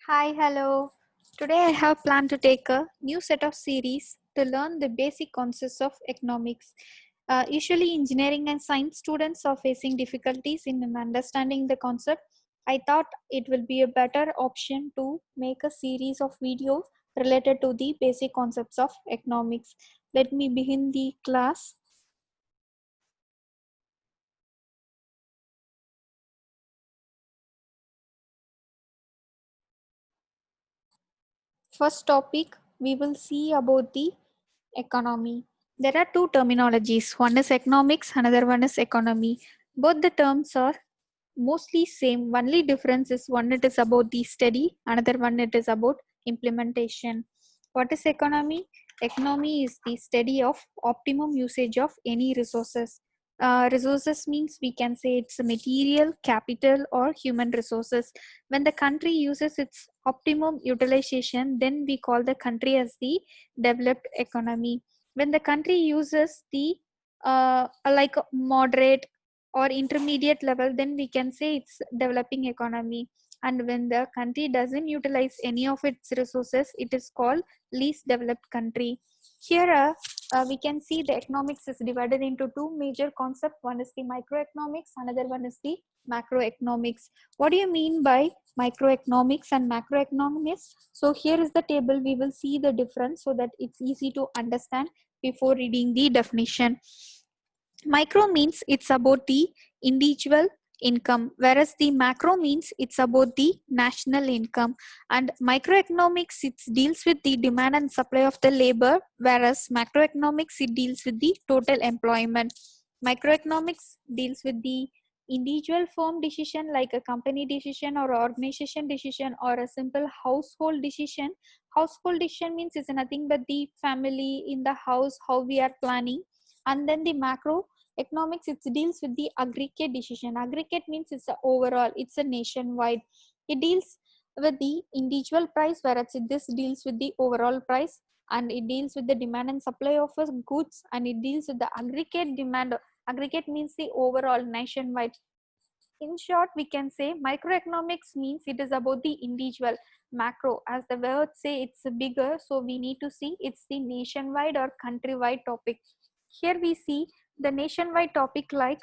Hi, hello. Today I have planned to take a new set of series to learn the basic concepts of economics. Usually, engineering and science students are facing difficulties in understanding the concept. I thought it will be a better option to make a series of videos related to the basic concepts of economics. Let me begin the class. First topic, we will see about the economy. There are two terminologies. One is economics, another one is economy. Both the terms are mostly same. Only difference is one it is about the study, another one it is about implementation. What is economy? Economy is the study of optimum usage of any resources. Resources means we can say it's a material, capital, or human resources. When the country uses its optimum utilization, then we call the country as the developed economy. When the country uses the like moderate or intermediate level, then we can say it's developing economy. And when the country doesn't utilize any of its resources, it is called least developed country. Here we can see the economics is divided into two major concepts. One is the microeconomics, another one is the macroeconomics. What do you mean by microeconomics and macroeconomics? So here is the table. We will see the difference so that it's easy to understand before reading the definition. Micro means it's about the individual income, whereas the macro means it's about the national income. And microeconomics, it deals with the demand and supply of the labor, whereas macroeconomics, it deals with the total employment. Microeconomics deals with the individual firm decision like a company decision or organization decision or a simple household decision. Household decision means it's nothing but the family in the house, how we are planning. And then the macro economics, it deals with the aggregate decision. Aggregate means it's a overall, it's a nationwide. It deals with the individual price, whereas this deals with the overall price. And it deals with the demand and supply of goods, and it deals with the aggregate demand. Aggregate means the overall nationwide. In short, we can say microeconomics means it is about the individual. Macro, as the word say, it's bigger, so we need to see it's the nationwide or countrywide topic. Here we see the nationwide topic like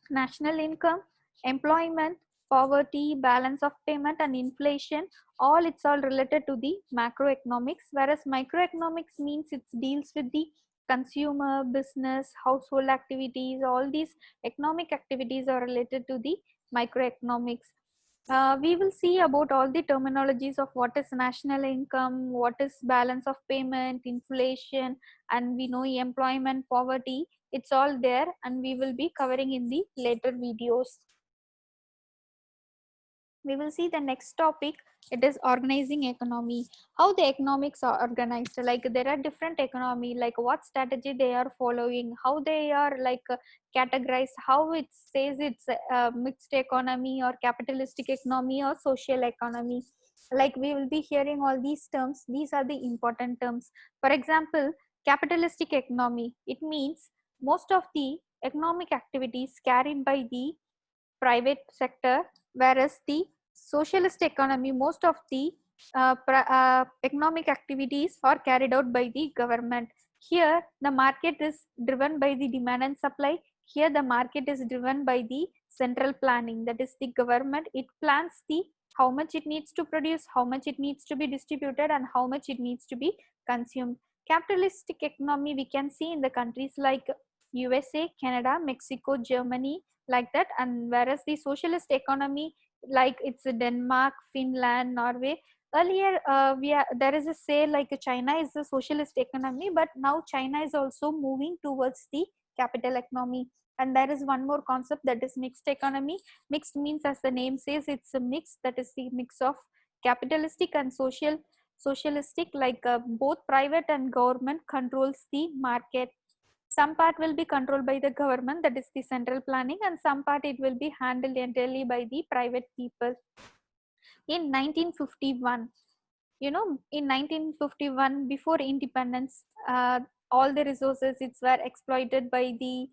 national income, employment, poverty, balance of payment, and inflation. All it's all related to the macroeconomics, whereas microeconomics means it deals with the consumer, business, household activities. All these economic activities are related to the microeconomics. We will see about all the terminologies of what is national income, what is balance of payment, inflation, and we know employment, poverty. It's all there, and we will be covering in the later videos. We will see the next topic. It is organizing economy. How the economics are organized, like there are different economy, like what strategy they are following, how they are categorized, how it says it's a mixed economy or capitalistic economy or social economy. Like we will be hearing all these terms. These are the important terms. For example, capitalistic economy, it means most of the economic activities carried by the private sector, whereas the socialist economy, most of the economic activities are carried out by the government. Here the market is driven by the demand and supply. Here the market is driven by the central planning, that is the government. It plans the how much it needs to produce, how much it needs to be distributed, and how much it needs to be consumed. Capitalistic economy we can see in the countries like USA, Canada, Mexico, Germany, like that. And whereas the socialist economy, like it's Denmark, Finland, Norway. Earlier there is a say like China is a socialist economy, but now China is also moving towards the capital economy. And there is one more concept, that is mixed economy. Mixed means, as the name says, it's a mix, that is the mix of capitalistic and socialistic, like both private and government controls the market. Some part will be controlled by the government, that is the central planning, and some part it will be handled entirely by the private people. In 1951, in 1951, before independence, all the resources it's were exploited by the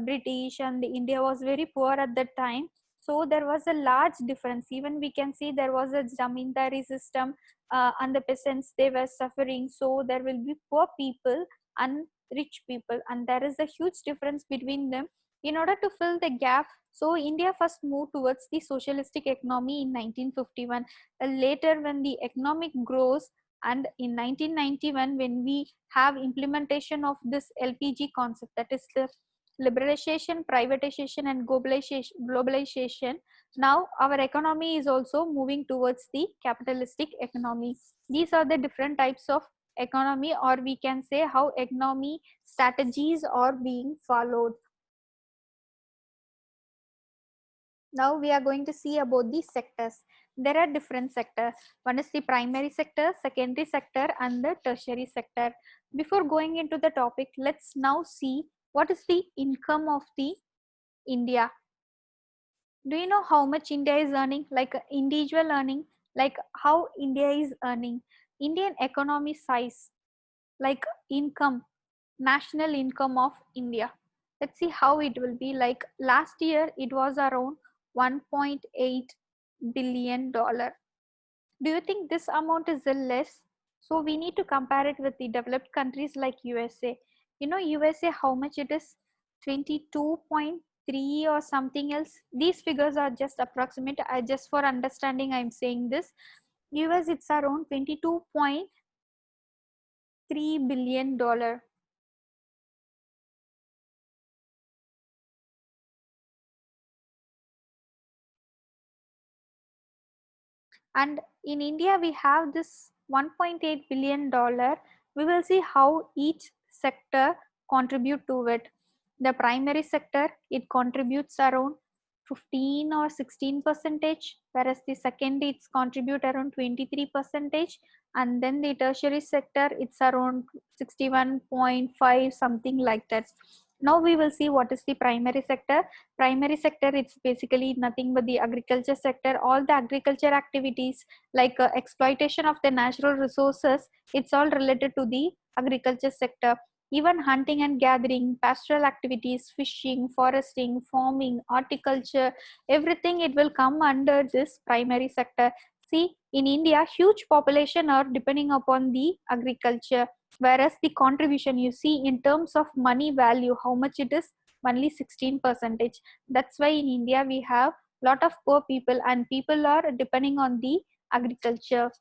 British, and the India was very poor at that time. So there was a large difference. Even we can see there was a zamindari system, and the peasants, they were suffering. So there will be poor people and rich people, and there is a huge difference between them. In order to fill the gap, so India first moved towards the socialistic economy in 1951. Later, when the economic grows, and in 1991, when we have implementation of this LPG concept, that is the liberalization, privatization, and globalization, now our economy is also moving towards the capitalistic economy. These are the different types of economy, or we can say how economy strategies are being followed. Now we are going to see about the sectors. There are different sectors. One is the primary sector, secondary sector, and the tertiary sector. Before going into the topic, let's now see what is the income of the India. Do you know how much India is earning? Like individual earning, like how India is earning. Indian economy size, like income, national income of India. Let's see how it will be. Like last year, it was around $1.8 billion. Do you think this amount is less? So we need to compare it with the developed countries like USA. You know, USA, how much it is? 22.3 or something else. These figures are just approximate. I just for understanding, I'm saying this. US, it's around $22.3 billion. And in India, we have this $1.8 billion. We will see how each sector contribute to it. The primary sector, it contributes around 15 or 16 percentage, whereas the secondary, it's contribute around 23 percentage, and then the tertiary sector, it's around 61.5, something like that. Now we will see what is the primary sector. Primary sector, it's basically nothing but the agriculture sector. All the agriculture activities like exploitation of the natural resources, it's all related to the agriculture sector. Even hunting and gathering, pastoral activities, fishing, foresting, farming, horticulture, everything, it will come under this primary sector. See, in India, huge population are depending upon the agriculture, whereas the contribution, you see in terms of money value, how much it is, only 16 percentage. That's why in India we have lot of poor people, and people are depending on the agriculture.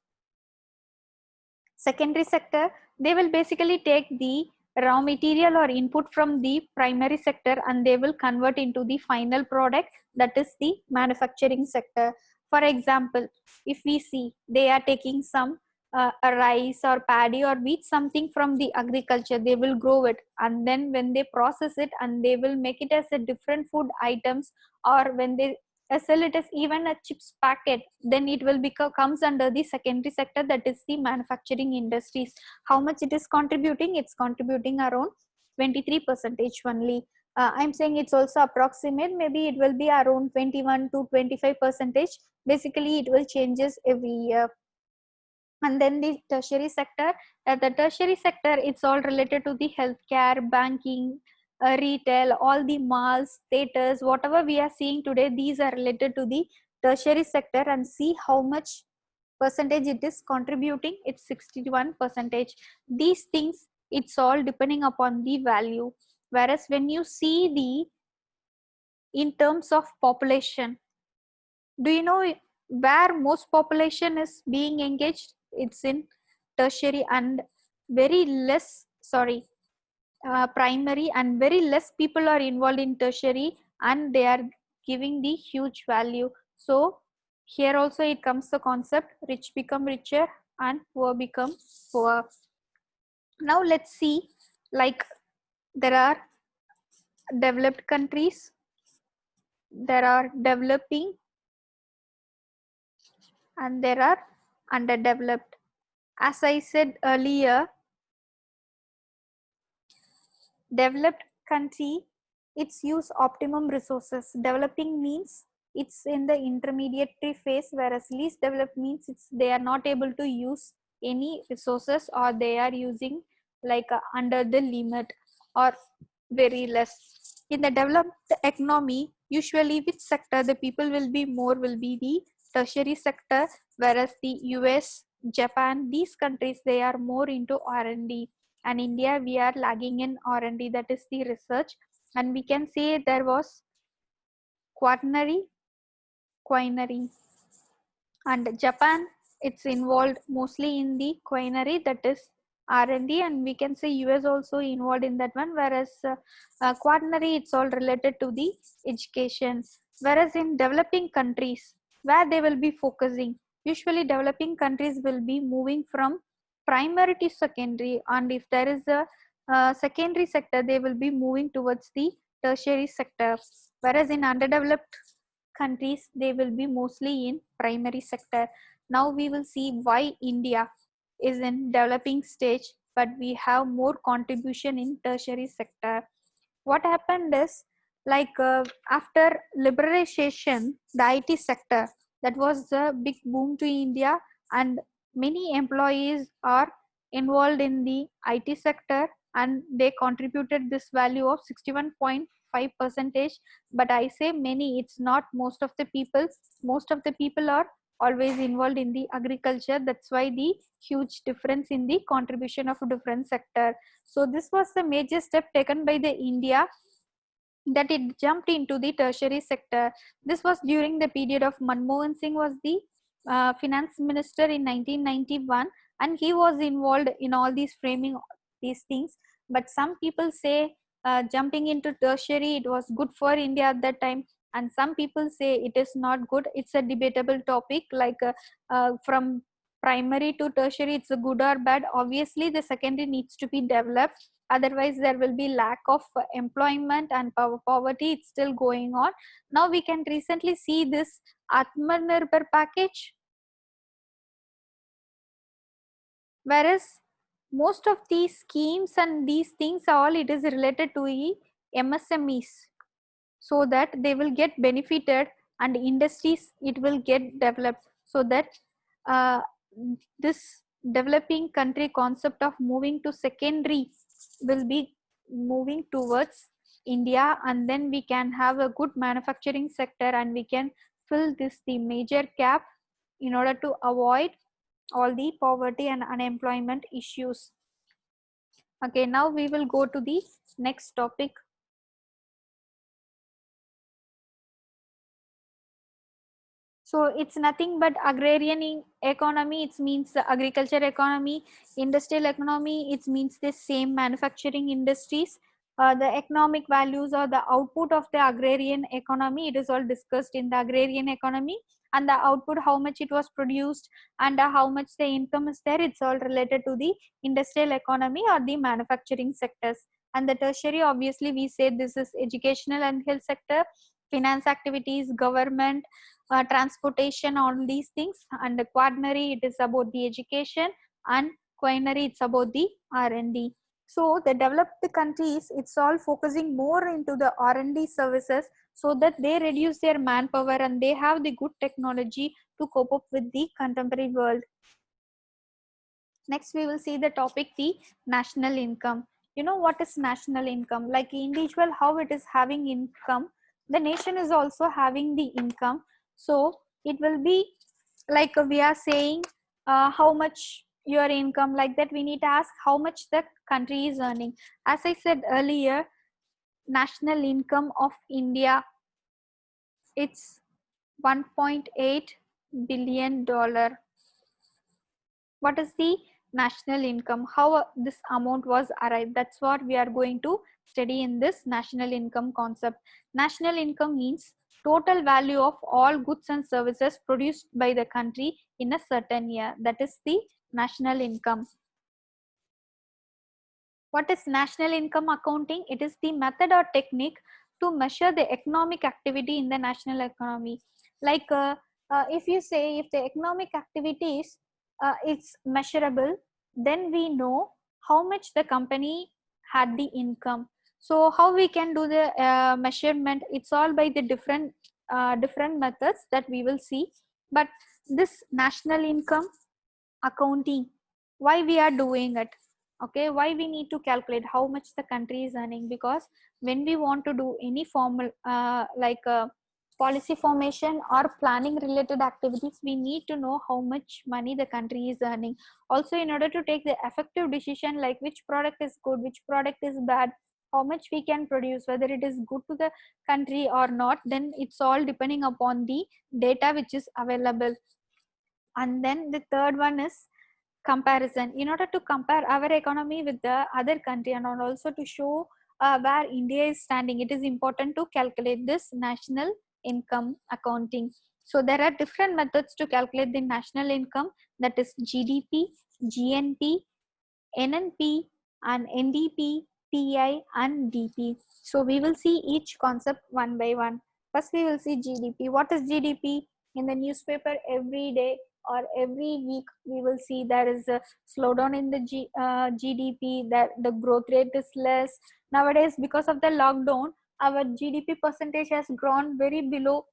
Secondary sector, they will basically take the raw material or input from the primary sector, and they will convert into the final product, that is the manufacturing sector. For example, if we see, they are taking some a rice or paddy or wheat, something from the agriculture, they will grow it, and then when they process it, and they will make it as a different food items, or when they sell it as even a chips packet, then it will become comes under the secondary sector, that is the manufacturing industries. How much it is contributing? It's contributing around 23 percentage only. I'm saying it's also approximate, maybe it will be around 21 to 25 percentage. Basically it will changes every year. And then the tertiary sector, the tertiary sector, it's all related to the healthcare, banking, retail, all the malls, theaters, whatever we are seeing today, these are related to the tertiary sector. And see how much percentage it is contributing, it's 61 percentage. These things, it's all depending upon the value. Whereas when you see the in terms of population, do you know where most population is being engaged? It's in tertiary, and very less, sorry, primary, and very less people are involved in tertiary, and they are giving the huge value. So here also it comes the concept, rich become richer and poor become poor. Now let's see, like there are developed countries, there are developing, and there are underdeveloped. As I said earlier, developed country, it's use optimum resources. Developing means it's in the intermediary phase, whereas least developed means it's they are not able to use any resources, or they are using like under the limit or very less. In the developed economy, Usually which sector the people will be more will be the tertiary sector, whereas the US, Japan, these countries they are more into R&D, and India we are lagging in R&D, that is the research. And we can say there was quaternary, and Japan it's involved mostly in the quaternary, that is R&D, and we can say US also involved in that one, whereas quaternary it's all related to the education. Whereas in developing countries where they will be focusing, usually developing countries will be moving from primary to secondary, and if there is a secondary sector they will be moving towards the tertiary sector, whereas in underdeveloped countries they will be mostly in primary sector. Now we will see why India is in developing stage but we have more contribution in tertiary sector. What happened is, like after liberalization, the IT sector, that was a big boom to India, and many employees are involved in the IT sector, and they contributed this value of 61.5 percentage. But I say many, it's not most of the people. Most of the people are always involved in the agriculture. That's why the huge difference in the contribution of different sector. So this was the major step taken by the India, that it jumped into the tertiary sector. This was during the period of Manmohan Singh was the finance minister in 1991, and he was involved in all these framing these things. But some people say jumping into tertiary it was good for India at that time, and some people say it is not good. It's a debatable topic, like from primary to tertiary it's a good or bad. Obviously the secondary needs to be developed, otherwise there will be lack of employment, and poverty it's still going on. Now we can recently see this Atmanirbhar package, whereas most of these schemes and these things all it is related to the MSMEs, so that they will get benefited and industries it will get developed, so that uh, this developing country concept of moving to secondary will be moving towards India, and then we can have a good manufacturing sector and we can fill this the major gap in order to avoid all the poverty and unemployment issues. Okay, now we will go to the next topic. So it's nothing but agrarian economy, it means the agriculture economy. Industrial economy, it means the same manufacturing industries. The economic values or the output of the agrarian economy, it is all discussed in the agrarian economy. And the output, how much it was produced and how much the income is there, it's all related to the industrial economy or the manufacturing sectors. And the tertiary, obviously we say this is educational and health sector, finance activities, government, transportation, all these things. And the quaternary it is about the education, and quinary it's about the R&D. So the developed countries it's all focusing more into the R&D services, so that they reduce their manpower and they have the good technology to cope up with the contemporary world. Next we will see the topic, the national income. You know what is national income? Like individual how it is having income, the nation is also having the income. So it will be like we are saying how much your income, like that we need to ask how much the country is earning. As I said earlier, national income of India, it's 1.8 billion dollar. What is the national income, how this amount was arrived, that's what we are going to study in this national income concept. National income means total value of all goods and services produced by the country in a certain year, that is the national income. What is national income accounting? It is the method or technique to measure the economic activity in the national economy. Like if you say if the economic activities it's measurable, then we know how much the company had the income. So how we can do the measurement? It's all by the different methods that we will see. But this national income accounting, why we are doing it? Okay, why we need to calculate how much the country is earning? Because when we want to do any formal policy formation or planning related activities, we need to know how much money the country is earning. Also, in order to take the effective decision, like which product is good, which product is bad, how much we can produce, whether it is good to the country or not, then it's all depending upon the data which is available. And then the third one is comparison. In order to compare our economy with the other country and also to show where India is standing, it is important to calculate this national income accounting. So there are different methods to calculate the national income, that is GDP, GNP, NNP, and NDP, TI, and DP. So we will see each concept one by one. First, we will see GDP. What is GDP? In the newspaper every day or every week, we will see there is a slowdown in the GDP, that the growth rate is less. Nowadays, because of the lockdown, our GDP percentage has grown very below.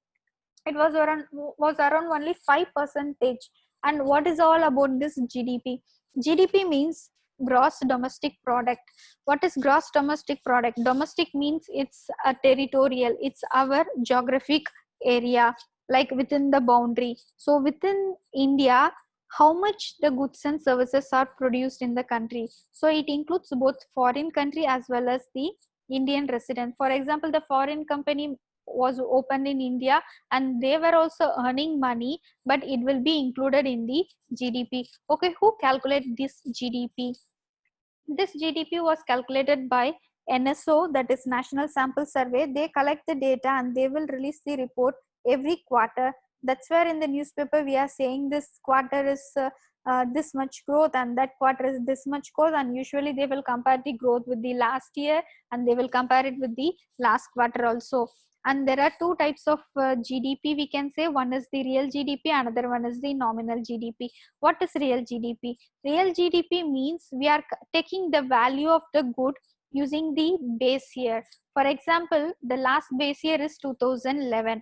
It was around only 5%. And what is all about this GDP? GDP means gross domestic product. What is gross domestic product? Domestic means it's a territorial, it's our geographic area, like within the boundary. So within India, how much the goods and services are produced in the country. So it includes both foreign country as well as the Indian resident. For example, the foreign company was opened in India and they were also earning money, but it will be included in the GDP. Okay, who calculate this GDP? This GDP was calculated by NSO, that is National Sample Survey. They collect the data and they will release the report every quarter. That's where in the newspaper we are saying this quarter is this much growth and that quarter is this much growth, and usually they will compare the growth with the last year and they will compare it with the last quarter also. And there are two types of GDP, we can say. One is the real GDP, another one is the nominal GDP. What is real GDP? Real GDP means we are taking the value of the good using the base year. For example, the last base year is 2011.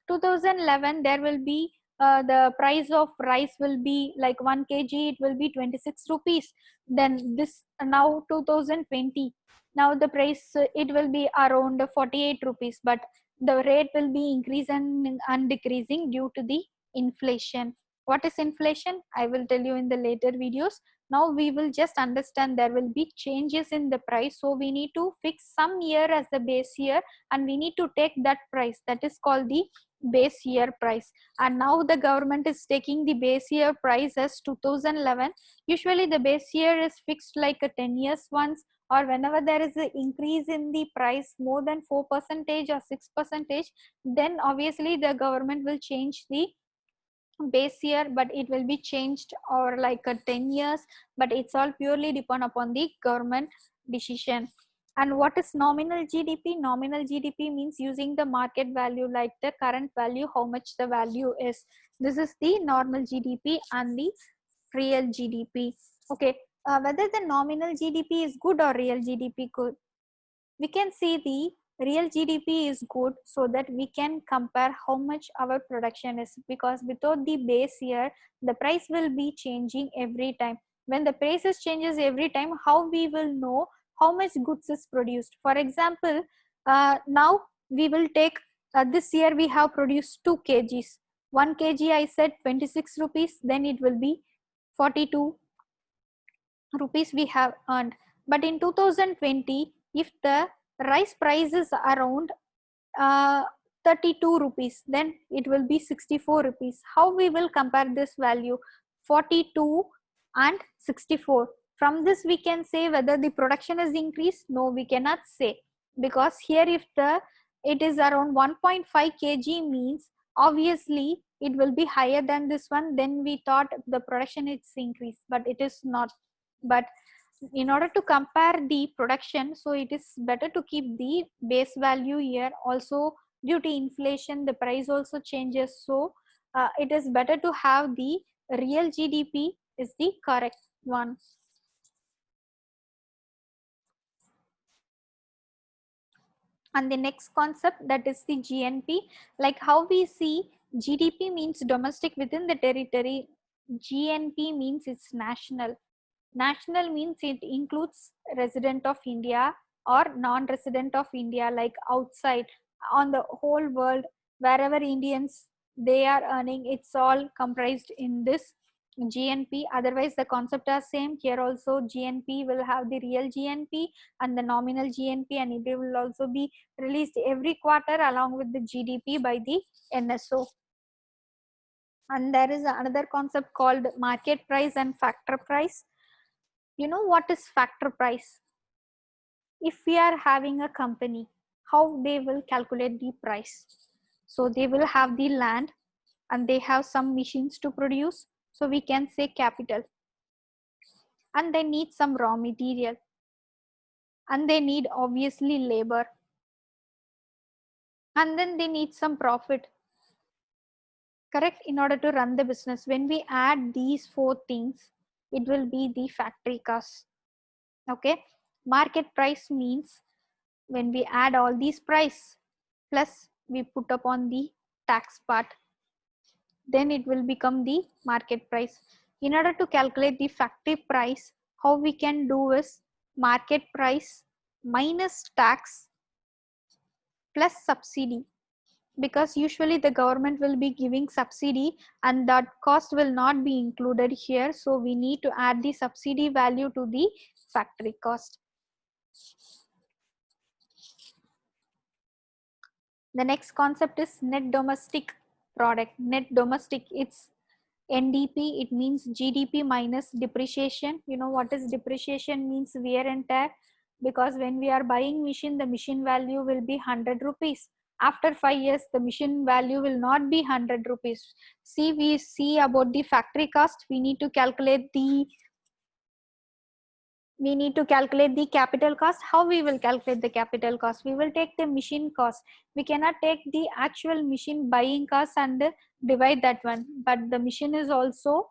2011, there will be the price of rice will be like 1 kg, it will be 26 rupees. Then this now 2020, now the price it will be around 48 rupees, but the rate will be increasing and decreasing due to the inflation. What is inflation? I will tell you in the later videos. Now we will just understand there will be changes in the price, so we need to fix some year as the base year and we need to take that price, that is called the base year price. And now the government is taking the base year price as 2011. Usually the base year is fixed like a 10 years once, or whenever there is an increase in the price more than 4% or 6%, then obviously the government will change the base year, but it will be changed or like a 10 years, but it's all purely depend upon the government decision. And what is nominal GDP? Nominal GDP means using the market value, like the current value, how much the value is. This is the normal GDP and the real GDP. Okay, whether the nominal GDP is good or real GDP good, we can see the real GDP is good, so that we can compare how much our production is, because without the base year, the price will be changing every time. When the prices changes every time, how we will know how much goods is produced? For example, now we will take this year we have produced 2 kgs. 1 kg I said 26 rupees, then it will be 42 rupees we have earned. But in 2020, if the rice price is around 32 rupees, then it will be 64 rupees. How we will compare this value? 42 and 64. From this we can say whether the production is increased. No, we cannot say, because here if the it is around 1.5 kg means obviously it will be higher than this one, then we thought the production is increased, but it is not. But in order to compare the production, so it is better to keep the base value here. Also due to inflation, the price also changes, so it is better to have the real GDP is the correct one. And the next concept, that is the GNP. Like how we see GDP means domestic within the territory, GNP means it's national. National means it includes resident of India or non-resident of India, like outside on the whole world, wherever Indians they are earning, it's all comprised in this GNP. Otherwise the concept are same here also. GNP will have the real GNP and the nominal GNP, and it will also be released every quarter along with the GDP by the NSO. And there is another concept called market price and factor price. You know what is factor price? If we are having a company, how they will calculate the price? So they will have the land and they have some machines to produce, so we can say capital, and they need some raw material, and they need obviously labor, and then they need some profit, correct, in order to run the business. When we add these four things, it will be the factory cost. Okay, market price means when we add all these price plus we put upon the tax part, then it will become the market price. In order to calculate the factory price, how we can do is market price minus tax plus subsidy, because usually the government will be giving subsidy and that cost will not be included here, so we need to add the subsidy value to the factory cost. The next concept is net domestic product. Net domestic, it's NDP, it means GDP minus depreciation. You know what is depreciation means? Wear and tear. Because when we are buying machine, the machine value will be 100 rupees. After 5 years, the machine value will not be 100 rupees. See, we see about the factory cost, we need to calculate the capital cost. How we will calculate the capital cost? We will take the machine cost. We cannot take the actual machine buying cost and divide that one, but the machine is also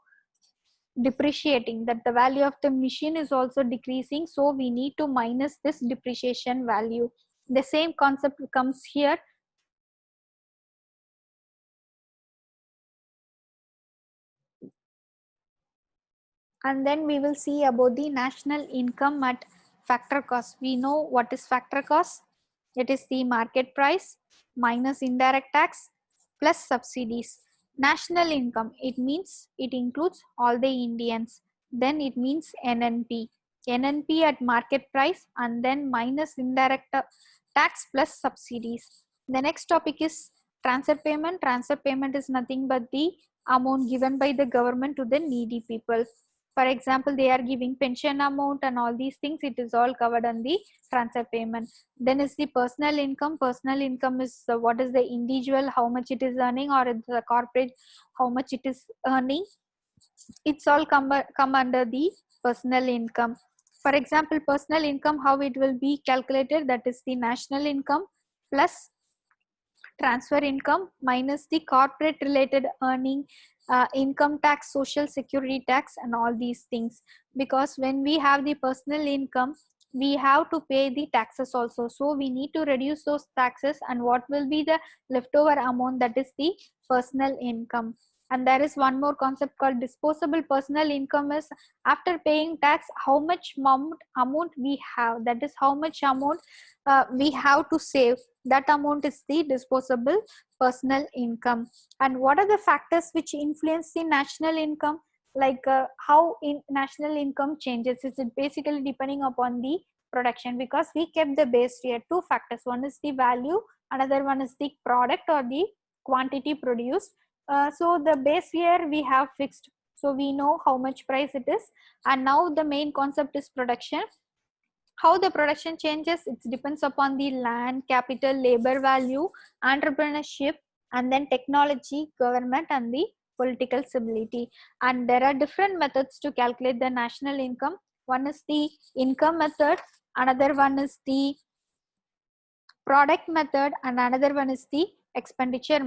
depreciating, that the value of the machine is also decreasing, so we need to minus this depreciation value. The same concept comes here. And then we will see about the national income at factor cost. We know what is factor cost. It is the market price minus indirect tax plus subsidies. National income, it means it includes all the Indians. Then it means NNP. NNP at market price and then minus indirect tax plus subsidies. The next topic is transfer payment. Transfer payment is nothing but the amount given by the government to the needy people. For example, they are giving pension amount and all these things, it is all covered on the transfer payment. Then is the personal income. Personal income is what is the individual, how much it is earning, or the corporate, how much it is earning. It's all come under the personal income. For example, personal income, how it will be calculated, that is the national income plus transfer income minus the corporate related earning, income tax, social security tax, and all these things. Because when we have the personal income, we have to pay the taxes also, so we need to reduce those taxes, and what will be the leftover amount, that is the personal income. And there is one more concept called disposable personal income, is after paying tax how much amount we have, that is how much amount we have to save, that amount is the disposable personal income. And what are the factors which influence the national income? Like how in national income changes, is it basically depending upon the production, because we kept the base here two factors, one is the value, another one is the product or the quantity produced. So the base year we have fixed, so we know how much price it is. And now the main concept is production. How the production changes, it depends upon the land, capital, labor value, entrepreneurship, and then technology, government, and the political stability. And there are different methods to calculate the national income. One is the income method, another one is the product method, and another one is the expenditure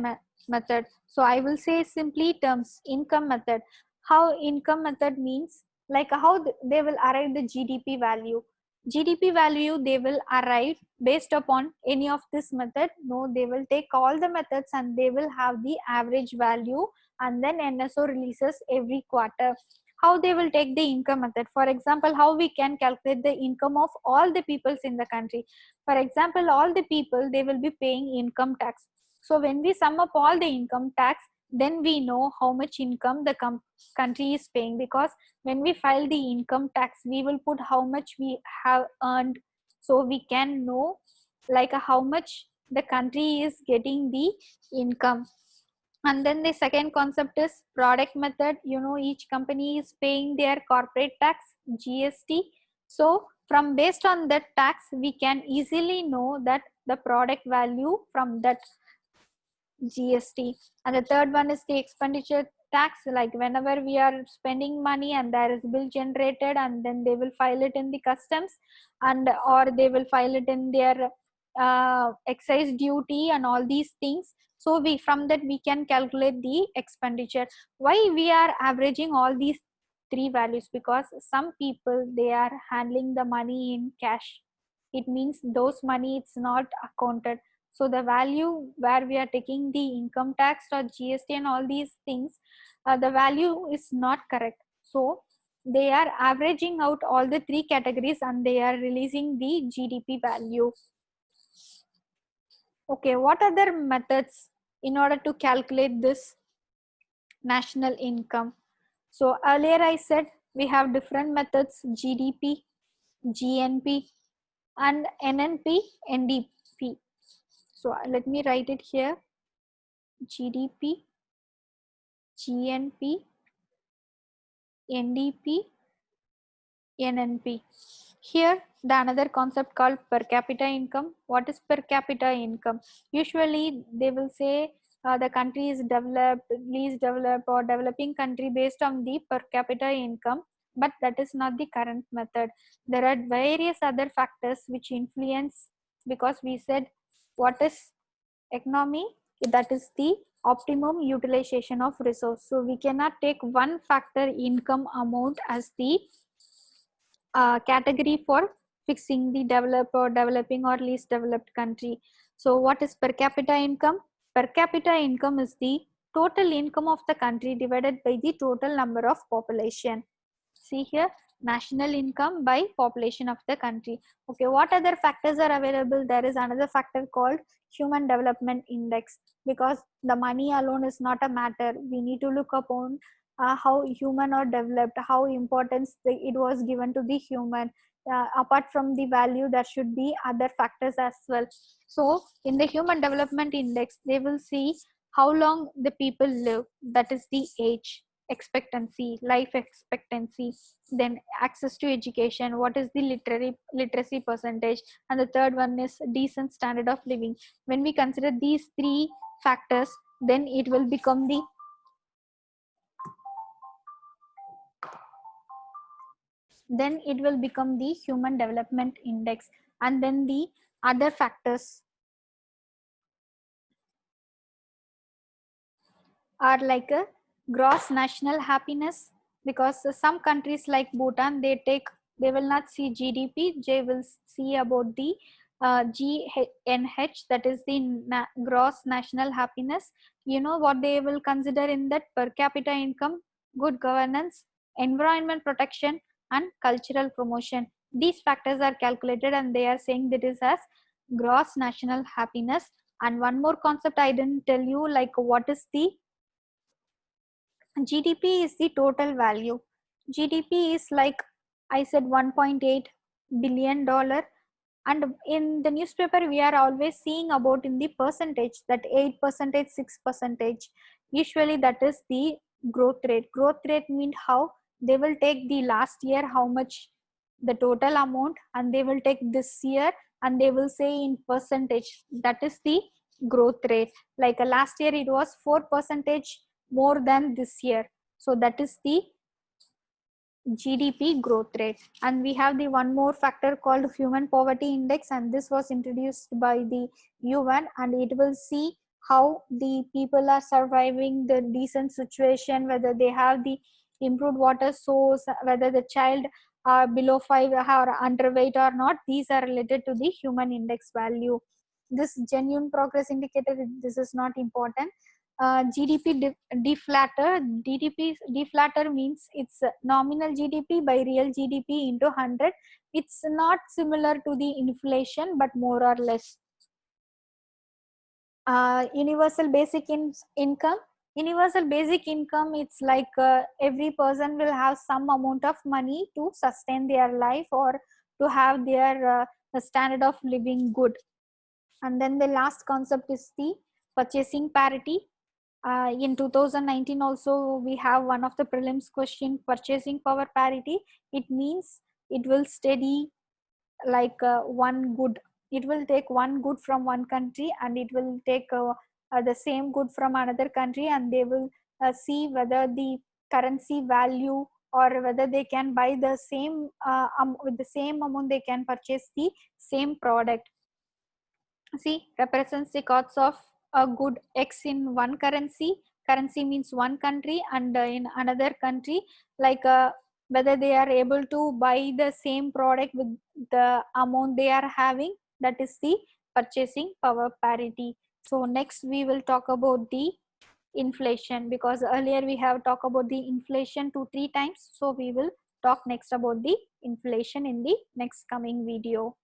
method. So I will say simply terms, income method. How income method means, like how they will arrive the GDP value. GDP value they will arrive based upon any of this method? No, they will take all the methods and they will have the average value, and then NSO releases every quarter. how they will take the income method. For example, how we can calculate the income of all the peoples in the country. For example, all the people, they will be paying income tax. So when we sum up all the income tax, then we know how much income the country is paying, because when we file the income tax, we will put how much we have earned, so we can know like how much the country is getting the income. And then the second concept is product method. You know, each company is paying their corporate tax, GST. So from based on that tax, we can easily know that the product value from that GST. And the third one is the expenditure tax. Like whenever we are spending money and there is bill generated, and then they will file it in the customs, and or they will file it in their excise duty and all these things. So we, from that we can calculate the expenditure. Why we are averaging all these three values? Because some people, they are handling the money in cash. It means those money, it's not accounted. So the value where we are taking the income tax or GST and all these things, the value is not correct. So they are averaging out all the three categories and they are releasing the GDP value. Okay, what other methods in order to calculate this national income? So earlier I said we have different methods: GDP, GNP, and NNP, NDP. So let me write it here: GDP, GNP, NDP, NNP. Here, the another concept called per capita income. What is per capita income? Usually, they will say the country is developed, least developed, or developing country based on the per capita income. But that is not the current method. There are various other factors which influence, because we said what is economy, that is the optimum utilization of resource. So we cannot take one factor, income amount, as the category for fixing the developed or developing or least developed country. So what is per capita income? Per capita income is the total income of the country divided by the total number of population. See here, national income by population of the country. Okay, what other factors are available? There is another factor called human development index, because the money alone is not a matter. We need to look upon how human are developed, how importance it was given to the human. Apart from the value, there should be other factors as well. So in the human development index, they will see how long the people live, that is the age expectancy, life expectancy, then access to education, what is the literacy percentage, and the third one is decent standard of living. When we consider these three factors, then it will become the human development index. And then the other factors are like a gross national happiness, because some countries like Bhutan, they will not see GDP, they will see about the GNH, that is the gross national happiness. You know what they will consider in that? Per capita income, good governance, environment protection, and cultural promotion. These factors are calculated and they are saying that is as gross national happiness. And one more concept I didn't tell you, like what is the GDP? Is the total value. GDP is like I said, $1.8 billion. And in the newspaper, we are always seeing about in the percentage, that 8%, 6%. Usually that is the growth rate. Growth rate means how they will take the last year, how much the total amount, and they will take this year and they will say in percentage, that is the growth rate. Like last year it was 4% more than this year. So that is the GDP growth rate. And we have the one more factor called human poverty index, and this was introduced by the UN, and it will see how the people are surviving the decent situation, whether they have the improved water source, whether the child are below 5 or underweight or not. These are related to the human index value. This genuine progress indicator, this is not important. GDP deflator. Deflator means it's nominal GDP by real GDP into 100. It's not similar to the inflation, but more or less. Universal basic income. Universal basic income, it's like every person will have some amount of money to sustain their life or to have their standard of living good. And then the last concept is the purchasing parity. In 2019 also we have one of the prelims question, purchasing power parity. It means it will steady like one good, it will take one good from one country and it will take the same good from another country, and they will see whether the currency value or whether they can buy the same with the same amount they can purchase the same product. See, represents the cost of a good X in one currency. Currency means one country, and in another country, like whether they are able to buy the same product with the amount they are having, that is the purchasing power parity. So next we will talk about the inflation, because earlier we have talked about the inflation 2-3 times. So we will talk next about the inflation in the next coming video.